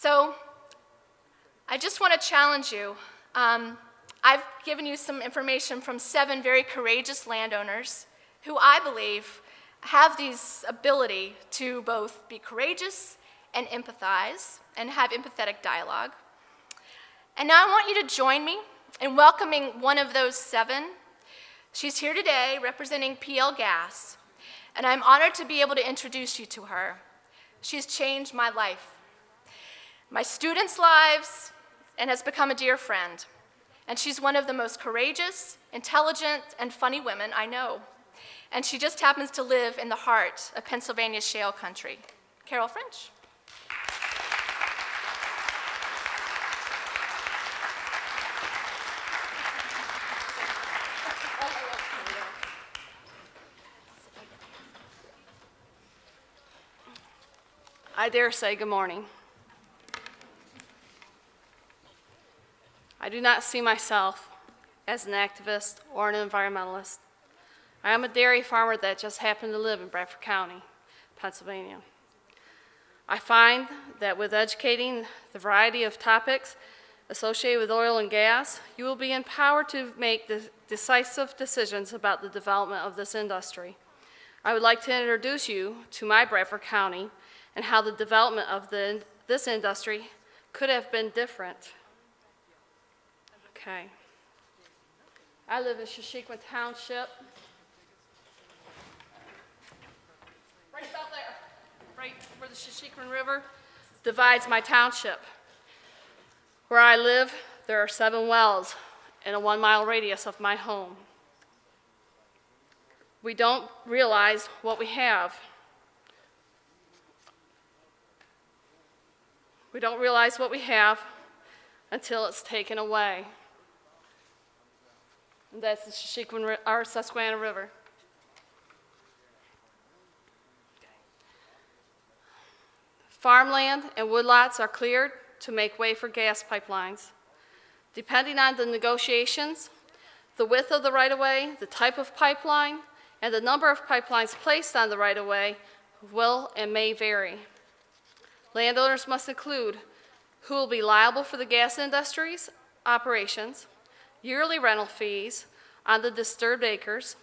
So I just want to challenge you. I've given you some information from 7 very courageous landowners who I believe have this ability to both be courageous and empathize and have empathetic dialogue. And now I want you to join me in welcoming one of those 7. She's here today representing PL Gas, and I'm honored to be able to introduce you to her. She's changed my life, my students' lives, and has become a dear friend. And she's one of the most courageous, intelligent, and funny women I know. And she just happens to live in the heart of Pennsylvania's shale country. Carol French. I dare say good morning. I do not see myself as an activist or an environmentalist. I am a dairy farmer that just happened to live in Bradford County, Pennsylvania. I find that with educating the variety of topics associated with oil and gas, you will be empowered to make decisive decisions about the development of this industry. I would like to introduce you to my Bradford County and how the development of this industry could have been different. Okay. I live in Shashequa Township. Right about there, right where the Shashequa River divides my township. Where I live, there are 7 wells in a 1-mile radius of my home. We don't realize what we have. We don't realize what we have until it's taken away. And that's the Susquehanna River. Farmland and woodlots are cleared to make way for gas pipelines. Depending on the negotiations, the width of the right-of-way, the type of pipeline, and the number of pipelines placed on the right-of-way will and may vary. Landowners must include who will be liable for the gas industry's operations, yearly rental fees on the disturbed acres,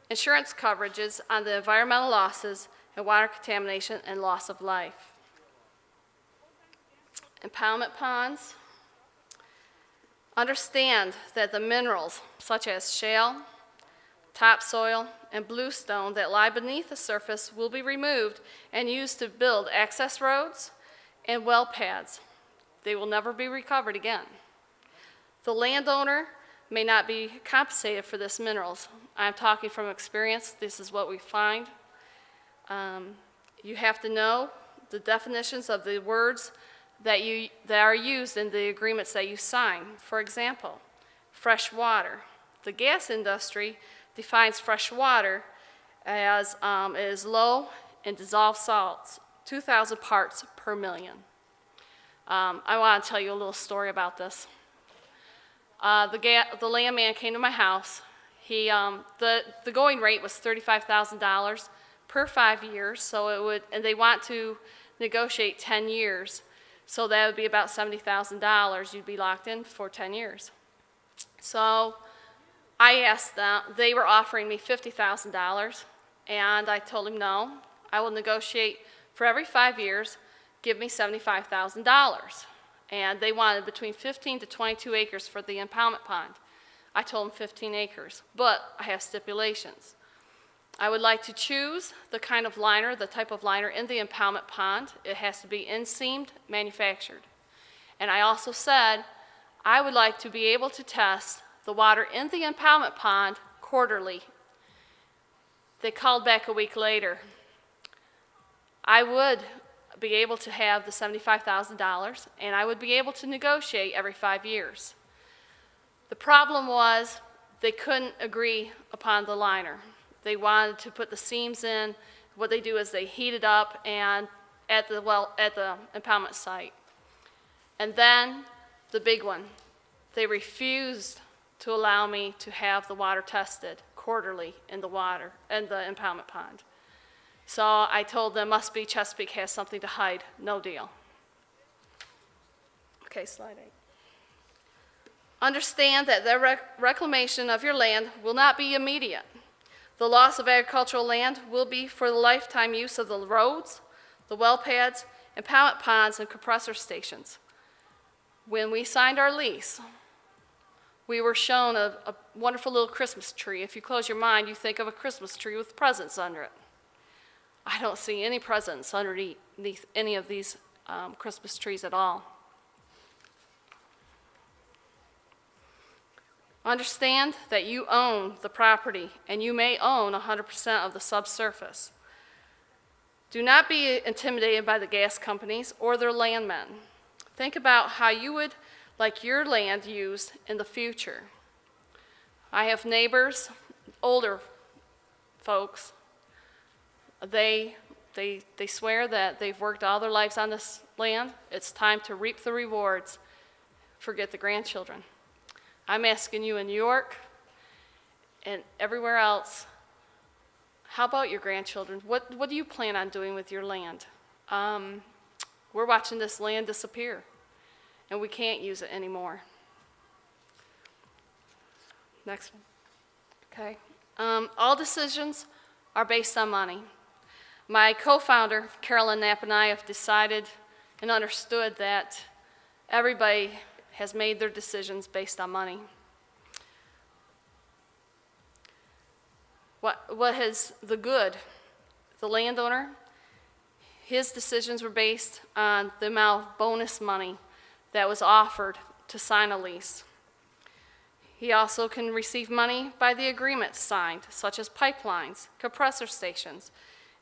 insurance coverages on the environmental losses and water contamination and loss of life. Impoundment ponds. Understand that the minerals such as shale, topsoil, and bluestone that lie beneath the surface will be removed and used to build access roads and well pads. They will never be recovered again. The landowner may not be compensated for this minerals. I'm talking from experience. This is what we find. You have to know the definitions of the words that are used in the agreements that you sign. For example, fresh water. The gas industry defines fresh water as it is low in dissolved salts, 2,000 parts per million. I want to tell you a little story about this. The landman came to my house. The going rate was $35,000 per 5 years, and they want to negotiate 10 years. So that would be about $70,000 you'd be locked in for 10 years. So I asked them, they were offering me $50,000, and I told him no, I will negotiate for every 5 years, give me $75,000. And they wanted between 15 to 22 acres for the impoundment pond. I told them 15 acres, but I have stipulations. I would like to choose the kind of liner, the type of liner in the impoundment pond. It has to be inseamed, manufactured. And I also said I would like to be able to test the water in the impoundment pond quarterly. They called back a week later. I would be able to have the $75,000, and I would be able to negotiate every 5 years. The problem was they couldn't agree upon the liner. They wanted to put the seams in. What they do is they heat it up and at the impoundment site. And then the big one, they refused to allow me to have the water tested quarterly in the impoundment pond. So I told them, must be Chesapeake has something to hide, no deal. Okay, slide 8. Understand that the reclamation of your land will not be immediate. The loss of agricultural land will be for the lifetime use of the roads, the well pads, impoundment ponds, and compressor stations. When we signed our lease, we were shown a wonderful little Christmas tree. If you close your mind, you think of a Christmas tree with presents under it. I don't see any presents underneath any of these Christmas trees at all. Understand that you own the property, and you may own 100% of the subsurface. Do not be intimidated by the gas companies or their landmen. Think about how you would like your land used in the future. I have neighbors, older folks. They swear that they've worked all their lives on this land. It's time to reap the rewards. Forget the grandchildren. I'm asking you in New York and everywhere else, how about your grandchildren? What do you plan on doing with your land? We're watching this land disappear, and we can't use it anymore. Next one. Okay. All decisions are based on money. My co-founder, Carolyn Knapp, and I have decided and understood that everybody has made their decisions based on money. What has the good? The landowner, his decisions were based on the amount of bonus money that was offered to sign a lease. He also can receive money by the agreements signed, such as pipelines, compressor stations,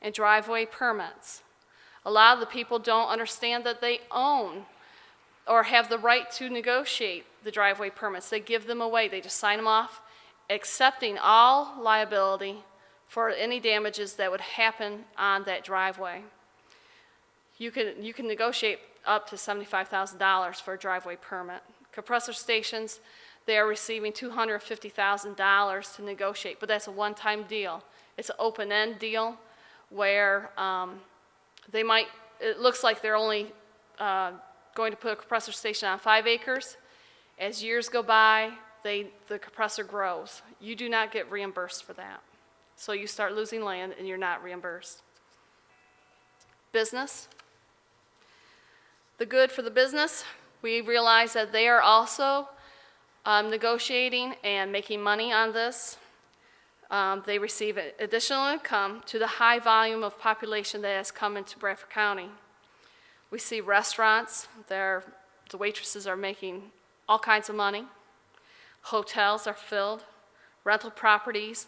and driveway permits. A lot of the people don't understand that they own or have the right to negotiate the driveway permits. They give them away. They just sign them off, accepting all liability for any damages that would happen on that driveway. You can negotiate up to $75,000 for a driveway permit. Compressor stations, they are receiving $250,000 to negotiate, but that's a one-time deal. It's an open-end deal where it looks like they're only going to put a compressor station on 5 acres. As years go by, the compressor grows. You do not get reimbursed for that. So you start losing land and you're not reimbursed. Business. The good for the business, we realize that they are also negotiating and making money on this. They receive additional income to the high volume of population that has come into Bradford County. We see restaurants, the waitresses are making all kinds of money. Hotels are filled. Rental properties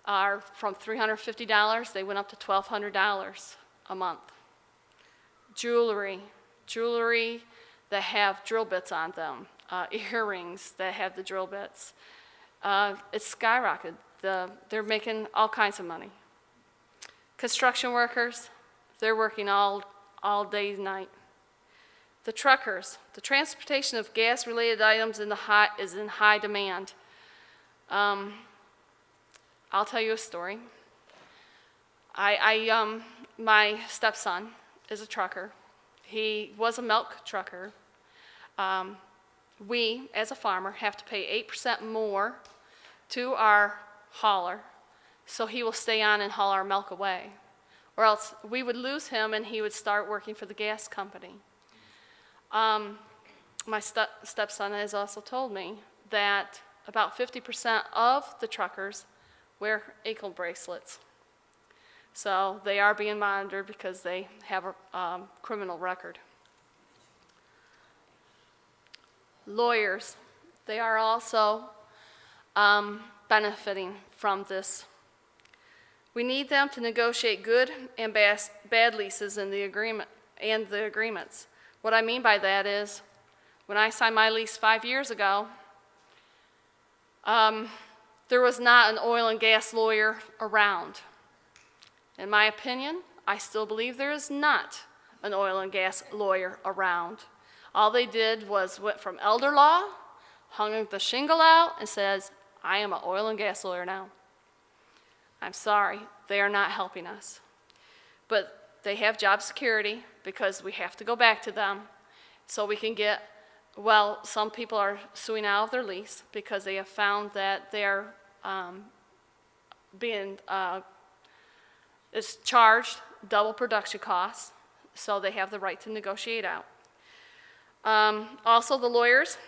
are from $350, they went up to $1,200 a month. Jewelry that have drill bits on them. Earrings that have the drill bits. It's skyrocketed. They're making all kinds of money. Construction workers, they're working all day and night. The truckers, the transportation of gas-related items is in high demand. I'll tell you a story. My stepson is a trucker. He was a milk trucker. We, as a farmer, have to pay 8% more to our hauler, so he will stay on and haul our milk away. Or else we would lose him and he would start working for the gas company. My stepson has also told me that about 50% of the truckers wear ankle bracelets. So they are being monitored because they have a criminal record. Lawyers, they are also benefiting from this. We need them to negotiate good and bad leases in the agreements. What I mean by that is, when I signed my lease 5 years ago, there was not an oil and gas lawyer around. In my opinion, I still believe there is not an oil and gas lawyer around. All they did was went from elder law, hung the shingle out, and says, I am an oil and gas lawyer now. I'm sorry, they are not helping us. But they have job security because we have to go back to them so we can get Well, some people are suing out of their lease because they have found that they're being is charged double production costs, so they have the right to negotiate out. Also, the lawyers,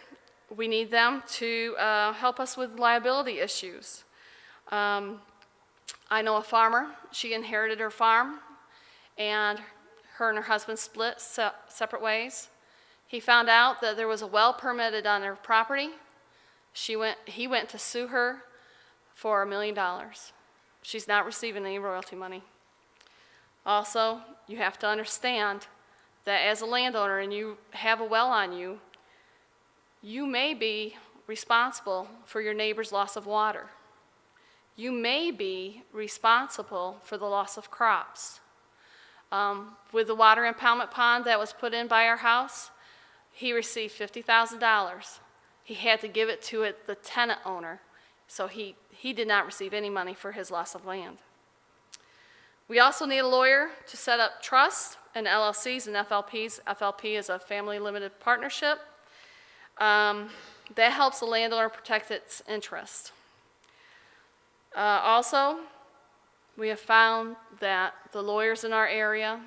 we need them to help us with liability issues. I know a farmer, she inherited her farm, and her husband split separate ways. He found out that there was a well permitted on their property. He went to sue her for $1 million. She's not receiving any royalty money. Also, you have to understand that as a landowner and you have a well on you, you may be responsible for your neighbor's loss of water. You may be responsible for the loss of crops. With the water impoundment pond that was put in by our house, he received $50,000. He had to give it to the tenant owner, so he did not receive any money for his loss of land. We also need a lawyer to set up trusts and LLCs and FLPs. FLP is a family limited partnership. That helps the landowner protect its interest. Also, we have found that the lawyers in our area,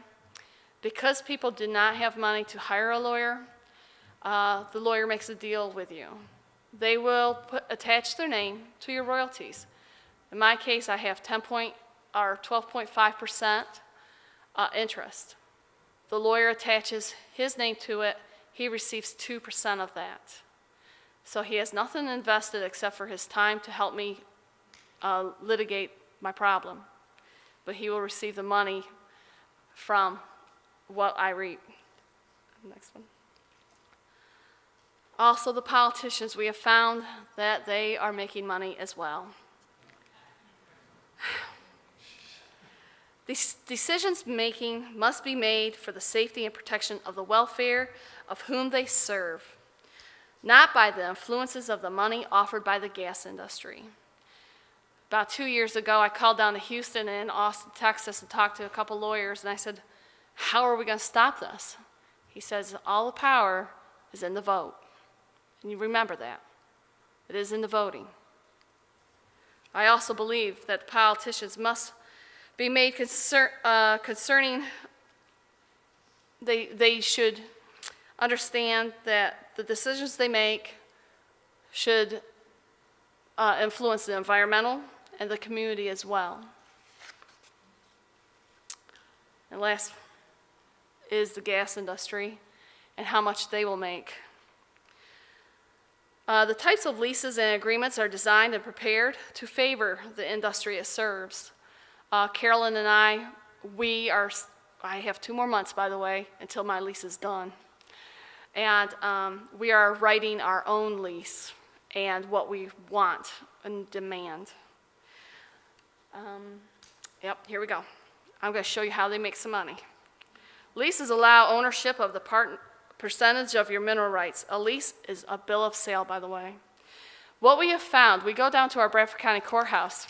because people did not have money to hire a lawyer, the lawyer makes a deal with you. They will attach their name to your royalties. In my case, I have 12.5% interest. The lawyer attaches his name to it. He receives 2% of that. So he has nothing invested except for his time to help me litigate my problem. But he will receive the money from what I reap. Next one. Also, the politicians, we have found that they are making money as well. These decisions making must be made for the safety and protection of the welfare of whom they serve, not by the influences of the money offered by the gas industry. About 2 years ago, I called down to Houston and Austin, Texas, and talked to a couple lawyers, and I said, how are we going to stop this? He says, all the power is in the vote. And you remember that. It is in the voting. I also believe that politicians must be made concerning, they should understand that the decisions they make should influence the environmental and the community as well. And last is the gas industry and how much they will make. The types of leases and agreements are designed and prepared to favor the industry it serves. Carolyn and I have 2 more months, by the way, until my lease is done. And we are writing our own lease and what we want and demand. Yep, here we go. I'm going to show you how they make some money. Leases allow ownership of the percentage of your mineral rights. A lease is a bill of sale, by the way. What we have found, we go down to our Bradford County Courthouse,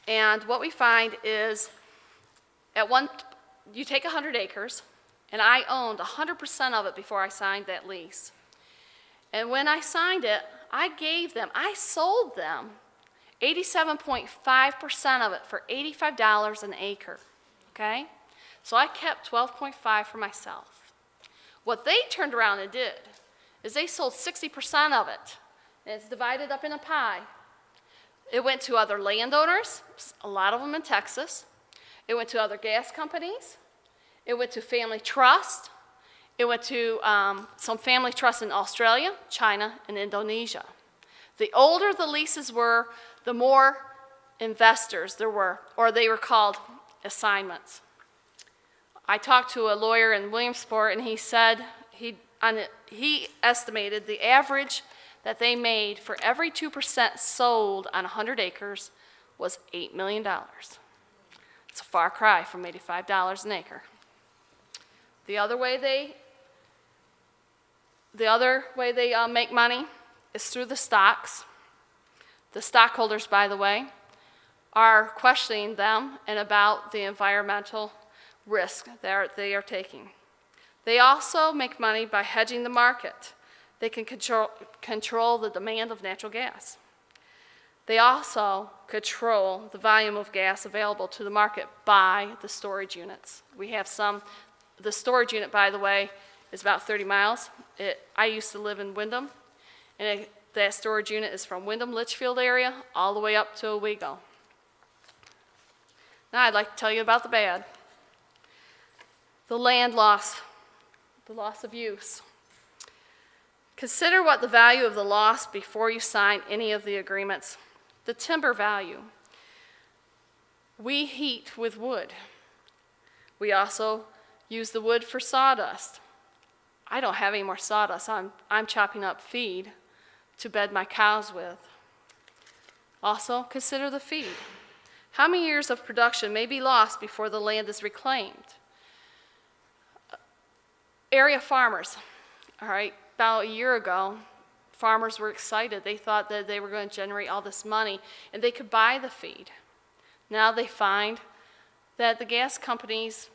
and what we find is you take 100 acres, and I owned 100% of it before I signed that lease. And when I signed it, I sold them 87.5% of it for $85 an acre, okay? So I kept 12.5 for myself. What they turned around and did is they sold 60% of it, and it's divided up in a pie. It went to other landowners, a lot of them in Texas. It went to other gas companies. It went to family trust. It went to some family trusts in Australia, China, and Indonesia. The older the leases were, the more investors there were, or they were called assignments. I talked to a lawyer in Williamsport, and he said he estimated the average that they made for every 2% sold on 100 acres was $8 million. It's a far cry from $85 an acre. The other way they make money is through the stocks. The stockholders, by the way, are questioning them and about the environmental risk that they are taking. They also make money by hedging the market. They can control the demand of natural gas. They also control the volume of gas available to the market by the storage units. We have some, the storage unit, by the way, is about 30 miles. I used to live in Windham, and that storage unit is from Windham, Litchfield area, all the way up to Owego. Now I'd like to tell you about the bad. The land loss, the loss of use. Consider what the value of the loss before you sign any of the agreements. The timber value. We heat with wood. We also use the wood for sawdust. I don't have any more sawdust. I'm chopping up feed to bed my cows with. Also, consider the feed. How many years of production may be lost before the land is reclaimed? Area farmers. All right, about a year ago, farmers were excited. They thought that they were going to generate all this money and they could buy the feed. Now they find that the gas companies,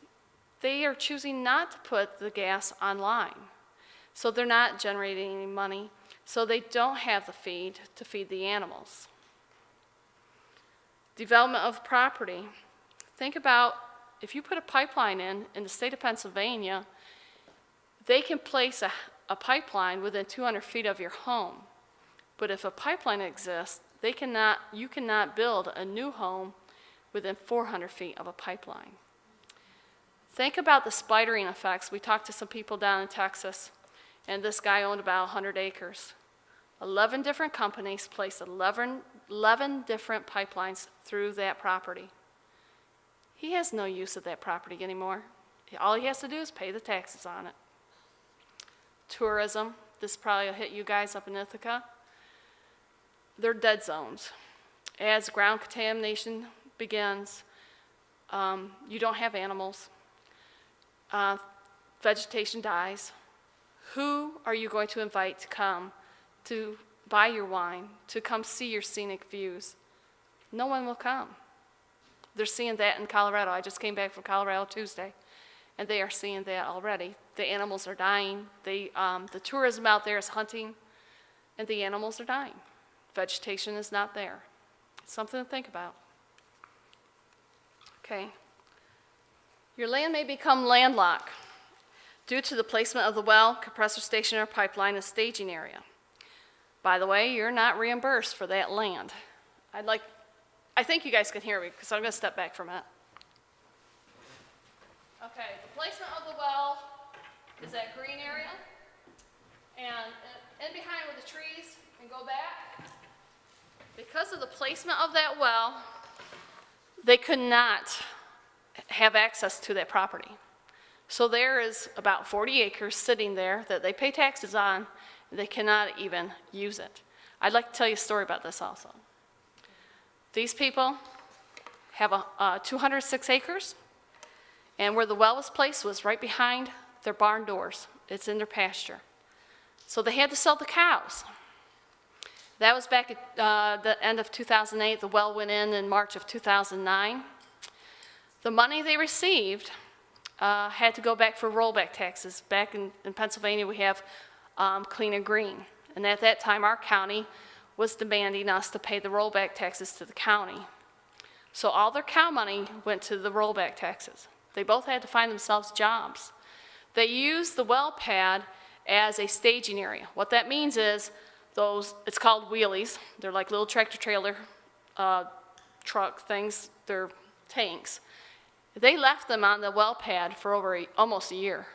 they are choosing not to put the gas online. So they're not generating any money, so they don't have the feed to feed the animals. Development of property. Think about if you put a pipeline in the state of Pennsylvania, they can place a pipeline within 200 feet of your home. But if a pipeline exists, you cannot build a new home within 400 feet of a pipeline. Think about the spidering effects. We talked to some people down in Texas, and this guy owned about 100 acres. 11 different companies placed 11 different pipelines through that property. He has no use of that property anymore. All he has to do is pay the taxes on it. Tourism, this probably will hit you guys up in Ithaca. They're dead zones. As ground contamination begins, you don't have animals. Vegetation dies. Who are you going to invite to come to buy your wine, to come see your scenic views? No one will come. They're seeing that in Colorado. I just came back from Colorado Tuesday, and they are seeing that already. The animals are dying. The tourism out there is hunting, and the animals are dying. Vegetation is not there. It's something to think about. Okay. Your land may become landlocked due to the placement of the well, compressor station, or pipeline and staging area. By the way, you're not reimbursed for that land. I think you guys can hear me because I'm going to step back from it. Okay, the placement of the well is that green area, and in behind where the trees, and go back. Because of the placement of that well, they could not have access to that property. So there is about 40 acres sitting there that they pay taxes on, and they cannot even use it. I'd like to tell you a story about this also. These people have 206 acres, and where the well was placed was right behind their barn doors. It's in their pasture. So they had to sell the cows. That was back at the end of 2008. The well went in March of 2009. The money they received had to go back for rollback taxes. Back in Pennsylvania, we have clean and green. And at that time, our county was demanding us to pay the rollback taxes to the county. So all their cow money went to the rollback taxes. They both had to find themselves jobs. They used the well pad as a staging area. What that means is it's called wheelies. They're like little tractor trailer truck things. They're tanks. They left them on the well pad for almost a year.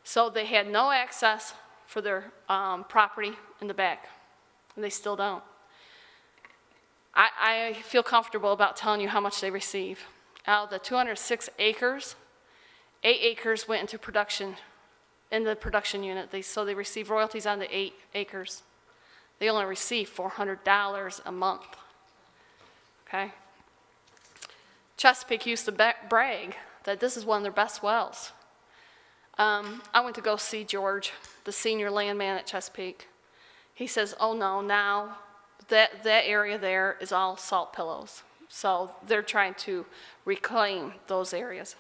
So they had no access for their property in the back, and they still don't. I feel comfortable about telling you how much they receive. Out of the 206 acres, 8 acres went into production, in the production unit. So they receive royalties on the 8 acres. They only receive $400 a month, okay? Chesapeake used to brag that this is one of their best wells. I went to go see George, the senior landman at Chesapeake. He says, oh no, now that area there is all salt pillows. So they're trying to reclaim those areas.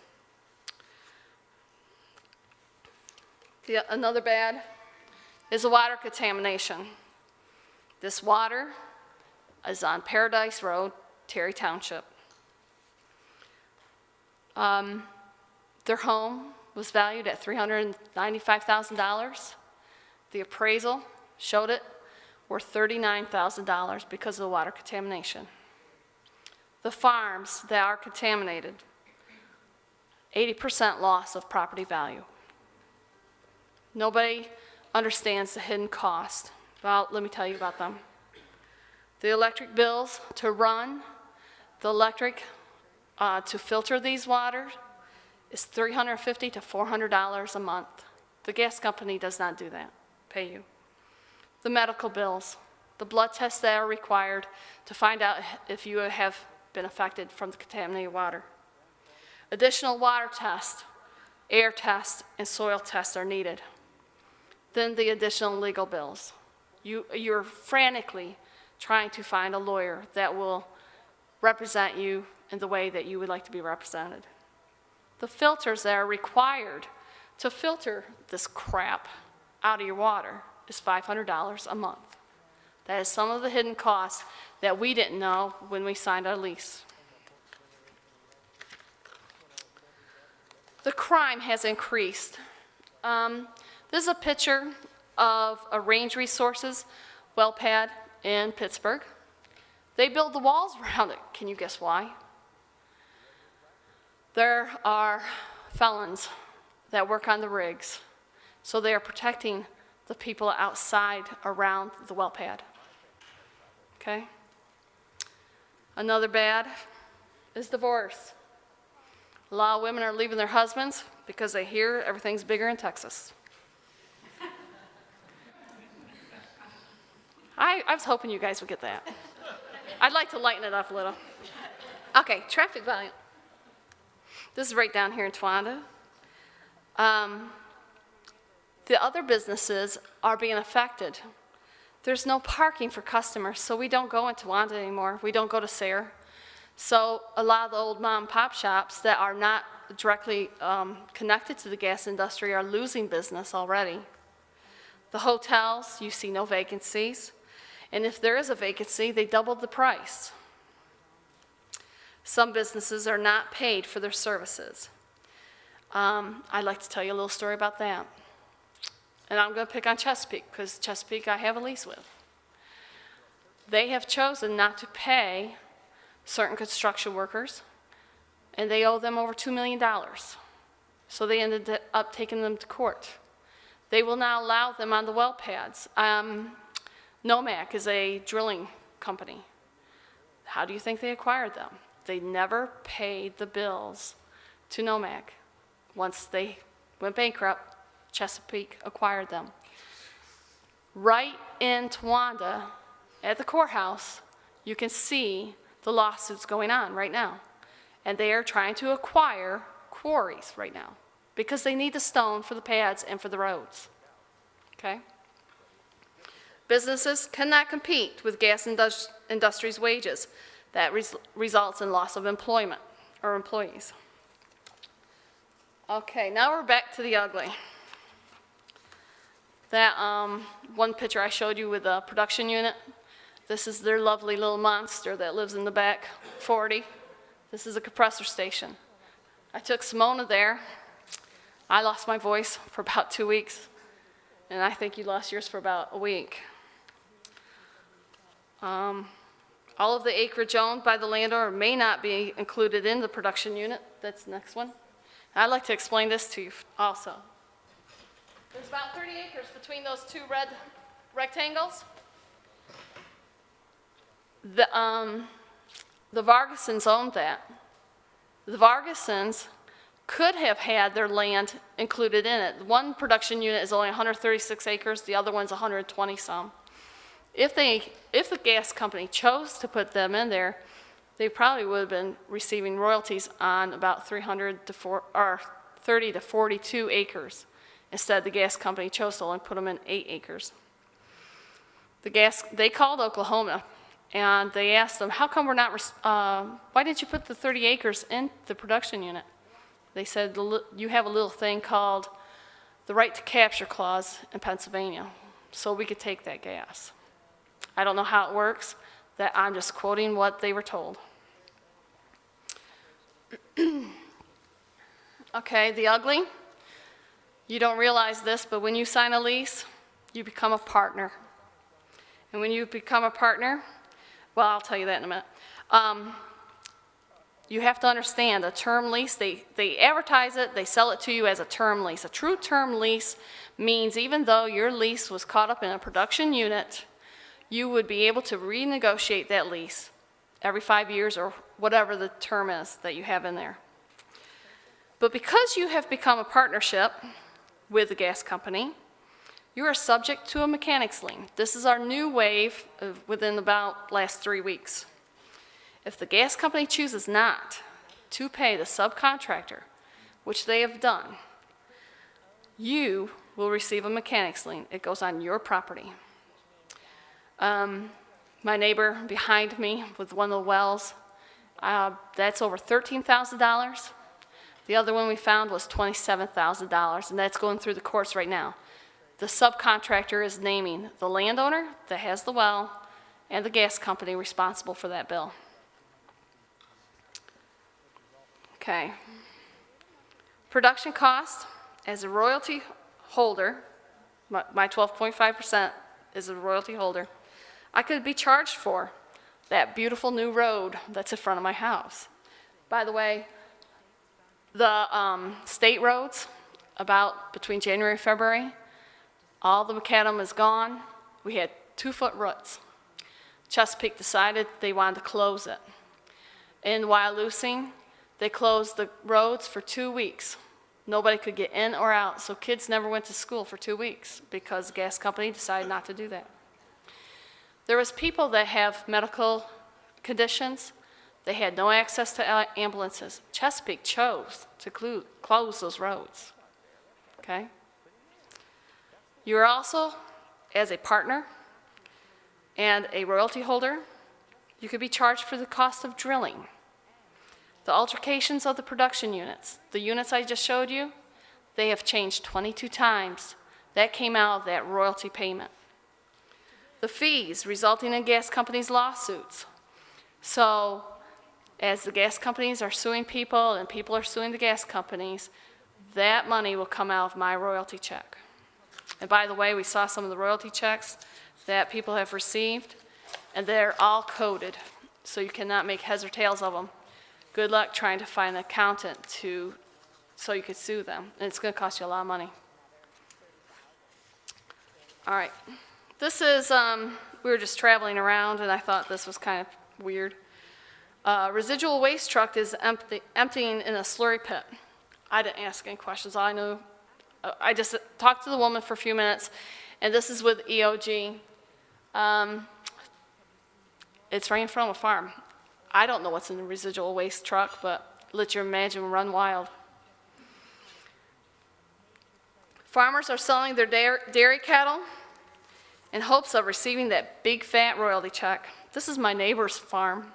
Another bad, is the water contamination. This water is on Paradise Road, Terry Township. Their home was valued at $395,000. The appraisal showed it worth $39,000 because of the water contamination. The farms that are contaminated, 80% loss of property value. Nobody understands the hidden cost. Well, let me tell you about them. The electric bills to run the electric to filter these waters is $350 to $400 a month. The gas company does not do that, pay you. The medical bills, the blood tests that are required to find out if you have been affected from the contaminated water. Additional water tests, air tests, and soil tests are needed. Then the additional legal bills. You're frantically trying to find a lawyer that will represent you in the way that you would like to be represented. The filters that are required to filter this crap out of your water is $500 a month. That is some of the hidden costs that we didn't know when we signed our lease. The crime has increased. This is a picture of a Range Resources well pad in Pittsburgh. They build the walls around it. Can you guess why? There are felons that work on the rigs, so they are protecting the people outside around the well pad. Okay? Another bad is divorce. A lot of women are leaving their husbands because they hear everything's bigger in Texas. I was hoping you guys would get that. I'd like to lighten it up a little. Okay, traffic volume. This is right down here in Towanda. The other businesses are being affected. There's no parking for customers, so we don't go into Towanda anymore. We don't go to Sayre. So a lot of the old mom and pop shops that are not directly connected to the gas industry are losing business already. The hotels, you see no vacancies. And if there is a vacancy, they doubled the price. Some businesses are not paid for their services. I'd like to tell you a little story about that. And I'm going to pick on Chesapeake, because Chesapeake I have a lease with. They have chosen not to pay certain construction workers, and they owe them over $2 million. So they ended up taking them to court. They will not allow them on the well pads. NOMAC is a drilling company. How do you think they acquired them? They never paid the bills to NOMAC. Once they went bankrupt, Chesapeake acquired them. Right in Towanda, at the courthouse, you can see the lawsuits going on right now. And they are trying to acquire quarries right now because they need the stone for the pads and for the roads. Okay? Businesses cannot compete with gas industry's wages. That results in loss of employment or employees. Okay, now we're back to the ugly. That one picture I showed you with the production unit, this is their lovely little monster that lives in the back 40. This is a compressor station. I took Simona there. I lost my voice for about 2 weeks, and I think you lost yours for about a week. All of the acreage owned by the landowner may not be included in the production unit. That's the next one. I'd like to explain this to you also. There's about 30 acres between those two red rectangles. The Vargasons owned that. The Vargasons could have had their land included in it. One production unit is only 136 acres, the other one's 120 some. If the gas company chose to put them in there, they probably would have been receiving royalties on about 30 to 42 acres. Instead, the gas company chose to only put them in 8 acres. They called Oklahoma, and they asked them, how come we're not, why didn't you put the 30 acres in the production unit? They said, you have a little thing called the right to capture clause in Pennsylvania. so we could take that gas. I don't know how it works, that I'm just quoting what they were told. Okay, the ugly. You don't realize this, but when you sign a lease, you become a partner. And when you become a partner, well, I'll tell you that in a minute. You have to understand a term lease, they advertise it, they sell it to you as a term lease. A true term lease means even though your lease was caught up in a production unit, you would be able to renegotiate that lease every 5 years or whatever the term is that you have in there. But because you have become a partnership with the gas company, you are subject to a mechanics lien. This is our new wave within about last 3 weeks. If the gas company chooses not to pay the subcontractor, which they have done, you will receive a mechanics lien. It goes on your property. My neighbor behind me with one of the wells, that's over $13,000. The other one we found was $27,000, and that's going through the courts right now. The subcontractor is naming the landowner that has the well and the gas company responsible for that bill. Okay. Production cost, as a royalty holder, my 12.5% is a royalty holder, I could be charged for that beautiful new road that's in front of my house. By the way, the state roads, about between January and February, all the macadam is gone. We had 2-foot roots. Chesapeake decided they wanted to close it. In Wyalusing, they closed the roads for 2 weeks. Nobody could get in or out, so kids never went to school for 2 weeks because the gas company decided not to do that. There was people that have medical conditions. They had no access to ambulances. Chesapeake chose to close those roads, okay? You are also, as a partner and a royalty holder, you could be charged for the cost of drilling. The altercations of the production units, the units I just showed you, they have changed 22 times. That came out of that royalty payment. The fees resulting in gas companies' lawsuits. So, as the gas companies are suing people and people are suing the gas companies, that money will come out of my royalty check. And by the way, we saw some of the royalty checks that people have received, and they're all coded, so you cannot make heads or tails of them. Good luck trying to find an accountant so you could sue them, and it's going to cost you a lot of money. All right, this is, we were just traveling around, and I thought this was kind of weird. Residual waste truck is emptying in a slurry pit. I didn't ask any questions. All I knew, I just talked to the woman for a few minutes, and this is with EOG. It's right in front of a farm. I don't know what's in the residual waste truck, but let your imagination run wild. Farmers are selling their dairy cattle in hopes of receiving that big fat royalty check. This is my neighbor's farm.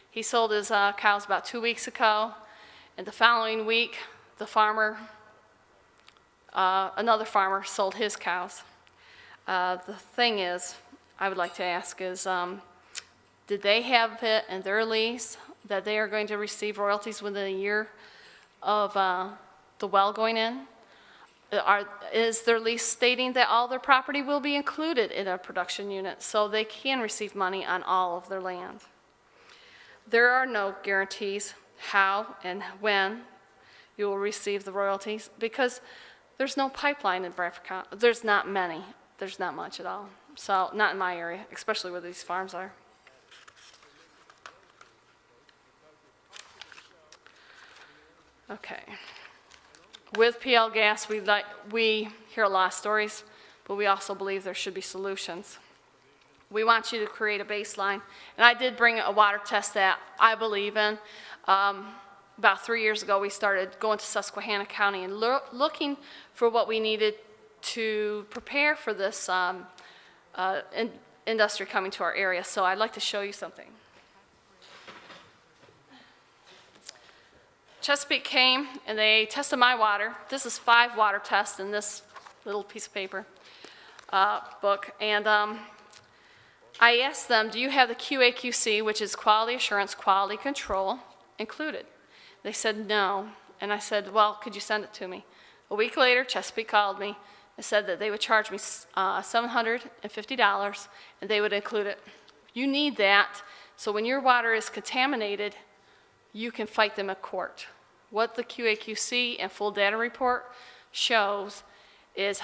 He sold his cows about 2 weeks ago, and the following week, the farmer, another farmer sold his cows. The thing is, I would like to ask is, did they have it in their lease that they are going to receive royalties within a year of the well going in? Is their lease stating that all their property will be included in a production unit so they can receive money on all of their land? There are no guarantees how and when you will receive the royalties because there's no pipeline in Bradford County. There's not many. There's not much at all. So not in my area, especially where these farms are. Okay. With PL Gas, we hear a lot of stories, but we also believe there should be solutions. We want you to create a baseline, and I did bring a water test that I believe in. About 3 years ago, we started going to Susquehanna County and looking for what we needed to prepare for this industry coming to our area. So I'd like to show you something. Chesapeake came and they tested my water. This is 5 water tests in this little piece of paper. book, and I asked them, do you have the QA/QC, which is quality assurance, quality control, included? They said no, and I said, well, could you send it to me? A week later, Chesapeake called me and said that they would charge me $750, and they would include it. You need that, so when your water is contaminated, you can fight them at court. What the QA/QC and full data report shows is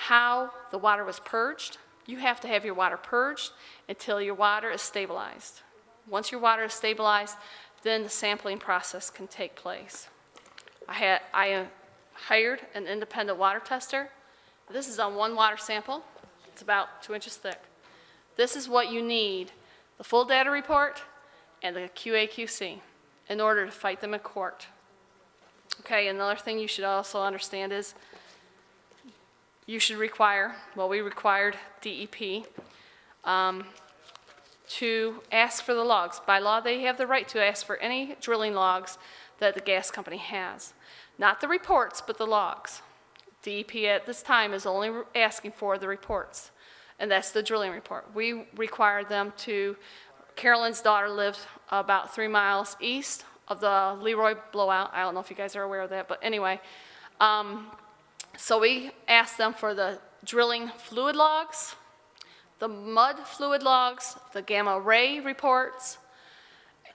how the water was purged. You have to have your water purged until your water is stabilized. Once your water is stabilized, then the sampling process can take place. I hired an independent water tester. This is on one water sample. It's about 2 inches thick. This is what you need, the full data report and the QA/QC, in order to fight them in court. Okay, another thing you should also understand is you should require, well, we required DEP to ask for the logs. By law, they have the right to ask for any drilling logs that the gas company has. Not the reports, but the logs. DEP at this time is only asking for the reports, and that's the drilling report. We required them to, Carolyn's daughter lived about 3 miles east of the Leroy blowout. I don't know if you guys are aware of that, but anyway. So we asked them for the drilling fluid logs, the mud fluid logs, the gamma ray reports,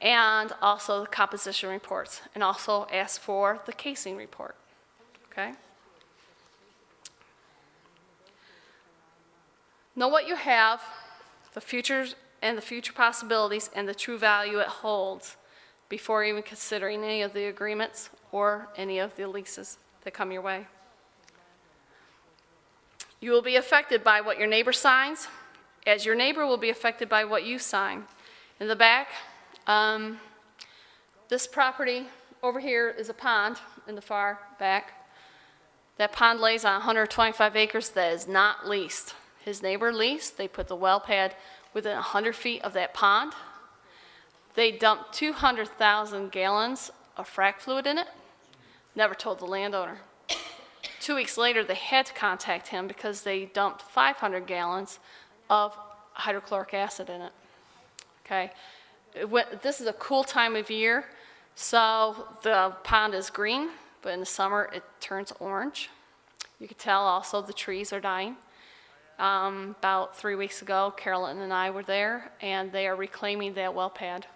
and also the composition reports, and also asked for the casing report, okay? Know what you have, the futures and the future possibilities, and the true value it holds before even considering any of the agreements or any of the leases that come your way. You will be affected by what your neighbor signs, as your neighbor will be affected by what you sign. In the back, this property over here is a pond in the far back. That pond lays on 125 acres that is not leased. His neighbor leased. They put the well pad within 100 feet of that pond. They dumped 200,000 gallons of frack fluid in it. Never told the landowner. 2 weeks later, they had to contact him because they dumped 500 gallons of hydrochloric acid in it. Okay, this is a cool time of year, so the pond is green, but in the summer it turns orange. You can tell also the trees are dying. About 3 weeks ago, Carolyn and I were there, and they are reclaiming that well pad.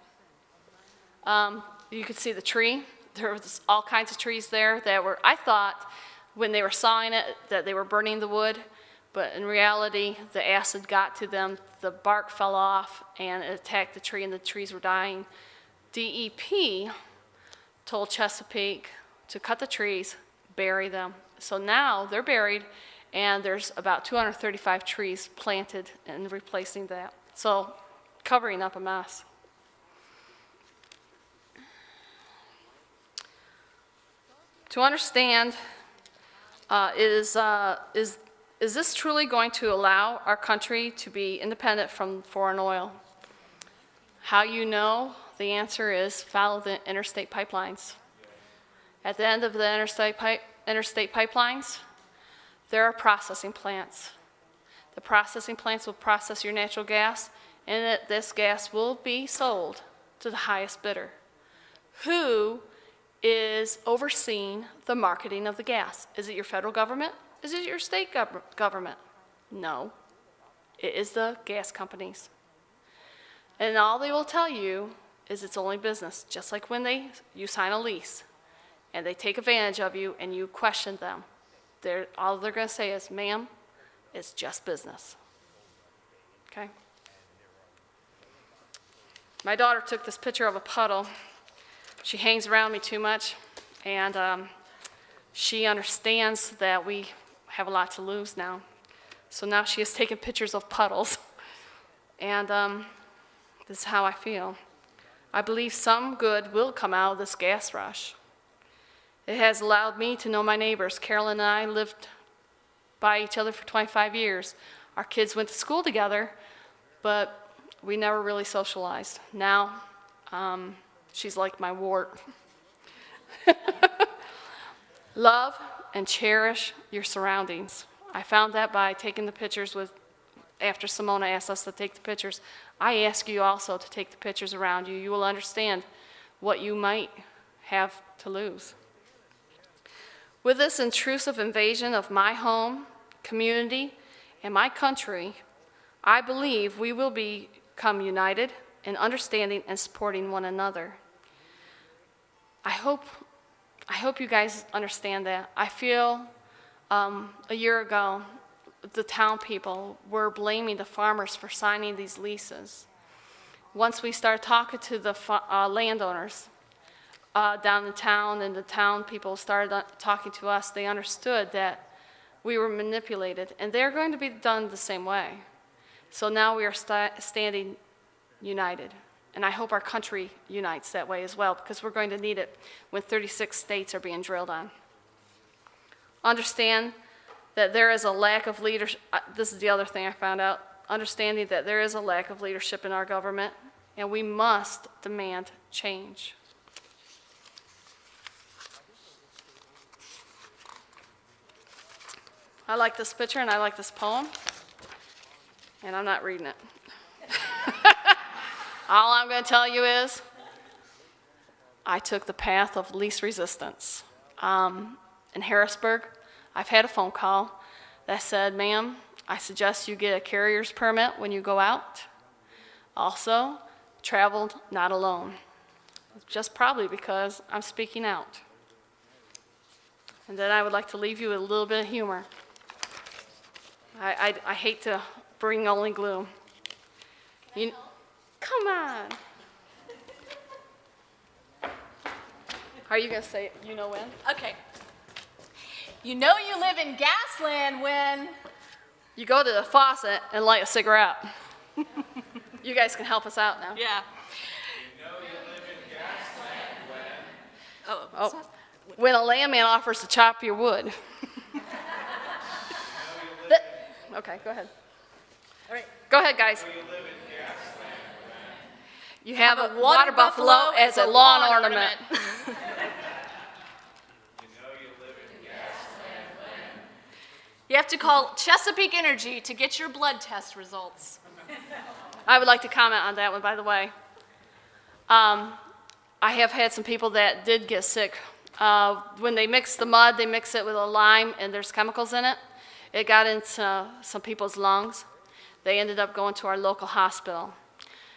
You could see the tree. There was all kinds of trees there that were, I thought, when they were sawing it, that they were burning the wood, but in reality, the acid got to them, the bark fell off, and it attacked the tree, and the trees were dying. DEP told Chesapeake to cut the trees, bury them. So now they're buried, and there's about 235 trees planted and replacing that. So covering up a mess. To understand, is this truly going to allow our country to be independent from foreign oil? How you know? The answer is follow the interstate pipelines. At the end of the interstate pipelines, there are processing plants. The processing plants will process your natural gas, and this gas will be sold to the highest bidder. Who is overseeing the marketing of the gas? Is it your federal government? Is it your state government? No, it is the gas companies. And all they will tell you is it's only business, just like when you sign a lease and they take advantage of you and you question them. All they're going to say is, ma'am, it's just business. Okay? My daughter took this picture of a puddle. She hangs around me too much, and she understands that we have a lot to lose now. So now she is taking pictures of puddles, and this is how I feel. I believe some good will come out of this gas rush. It has allowed me to know my neighbors. Carolyn and I lived by each other for 25 years. Our kids went to school together, but we never really socialized. Now, she's like my wart. Love and cherish your surroundings. I found that by taking the pictures after Simona asked us to take the pictures. I ask you also to take the pictures around you. You will understand what you might have to lose. With this intrusive invasion of my home, community, and my country, I believe we will become united in understanding and supporting one another. I hope you guys understand that. I feel a year ago, the town people were blaming the farmers for signing these leases. Once we started talking to the landowners down in town, and the town people started talking to us, they understood that we were manipulated, and they're going to be done the same way. So now we are standing united, and I hope our country unites that way as well, because we're going to need it when 36 states are being drilled on. Understand that there is a lack of leadership. This is the other thing I found out. Understanding that there is a lack of leadership in our government, and we must demand change. I like this picture and I like this poem, and I'm not reading it. All I'm going to tell you is I took the path of least resistance. In Harrisburg, I've had a phone call that said, "Ma'am, I suggest you get a carrier's permit when you go out. Also, traveled not alone." Just probably because I'm speaking out. And then I would like to leave you with a little bit of humor. I hate to bring only gloom. Come on. Are you going to say it? You know when? Okay. You know you live in Gasland when... You go to the faucet and light a cigarette. You guys can help us out now. Yeah. You know you live in Gasland when... Oh, When a landman offers to chop your wood. Okay, go ahead. all right. Go ahead, guys. You live in Gasland when... You have a water buffalo as a lawn ornament. You know you live in Gasland when... You have to call Chesapeake Energy to get your blood test results. I would like to comment on that one, by the way. I have had some people that did get sick. When they mix the mud, they mix it with a lime, and there's chemicals in it. It got into some people's lungs. They ended up going to our local hospital.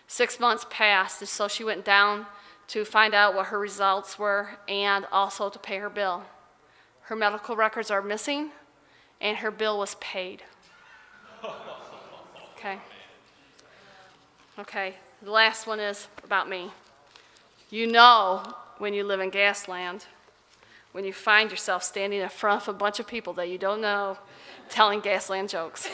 6 months passed, and so she went down to find out what her results were and also to pay her bill. Her medical records are missing, and her bill was paid. Okay. Okay, the last one is about me. You know when you live in Gasland, when you find yourself standing in front of a bunch of people that you don't know, telling Gasland jokes.